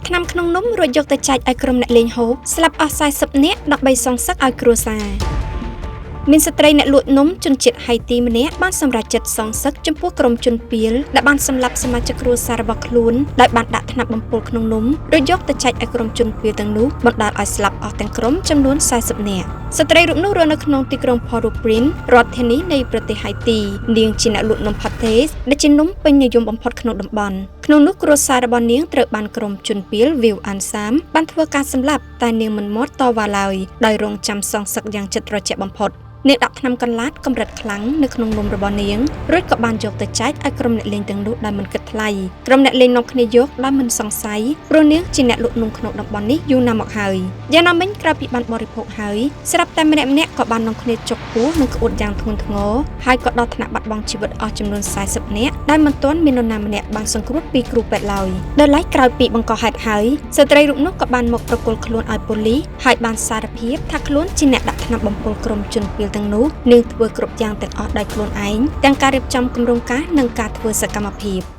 ថ្នាំក្នុងនំរួចយកទៅចែកឲ្យក្រុមអ្នកលេងហូបស្លាប់អស់40នាក់ដើម្បីសងសឹកឲ្យគ្រួសារមានស្ត្រីអ្នកលក់នំជនជាតិហៃទីម្នាក់បានសម្រេចចិត្តសងសឹកចំពោះក្រុមជនពាលដែលបានសម្លាប់សមាជិកគ្រួសាររបស់ខ្លួនដោយបានដាក់ថ្នាំបំពុលក្នុងនំរួចយកទៅចែកឲ្យក្រុមជនពាលទាំងនោះបណ្ដាលឲ្យស្លាប់អស់ទាំងក្រុមចំនួន40នាក់ស្ត្រីរូបនោះរស់នៅក្នុងទីក្រុង Port-au-Prince រដ្ឋធានីនៃប្រទេសហៃទីនាងជាអ្នកលក់នំផាតេសដែលជានំពេញនិយមបំផុតក្នុងតំបន់ក្នុងនោះគ្រួសាររបស់នាងត្រូវបានក្រុមជនពាលវាវអានសាមបានធ្វើការសម្លាប់តែនាងមិនមាត់តវ៉ាឡើយដោយរងចាំសងសឹកយ៉ាងជិតត្រជាក់បំផុតនាងដាក់ថ្នាំកន្លាតកម្រិតខ្លាំងនៅក្នុងនំរបស់នាងរួចក៏បានយកទៅចែកឲ្យក្រុមអ្នកលេងទាំងនោះដោយមិនគិតថ្លៃក្រុមអ្នកលេងនាំគ្នាយកដោយមិនសង្ស័យព្រោះនាងជាអ្នកលក់នំក្នុងតំបន់នេះយូរណាស់មកហើយយ៉ាងណាមិញក្រោយពីបានបរិភោគហើយស្រាប់តែម្នាក់ៗក៏បាននាំគ្នាចុកពោះនិងក្អួតយ៉ាងធ្ងន់ធ្ងរហើយក៏ដល់ថ្នាក់បាត់បង់ជីវិតអស់ចំនួន40នាក់ដែលមិនទាន់មាននរណាម្នាក់បានសង្គ្រោះពីគ្រូពេទ្យឡើយដោយឡែកក្រោយពីបង្កហេតុហើយស្ត្រីរូបនោះក៏បានមកប្រគល់ខ្លួនឲ្យប៉ូលីសហើយបានសារភាពថាខ្លួនជាអ្នកដាក់ថ្នាំបំពុលក្រុមជនពាលទាំងនោះនឹងធ្វើគ្រប់យ៉ាងទាំងអស់ដោយខ្លួនឯងទាំងការរៀបចំគម្រោងការនិងការធ្វើសកម្មភាព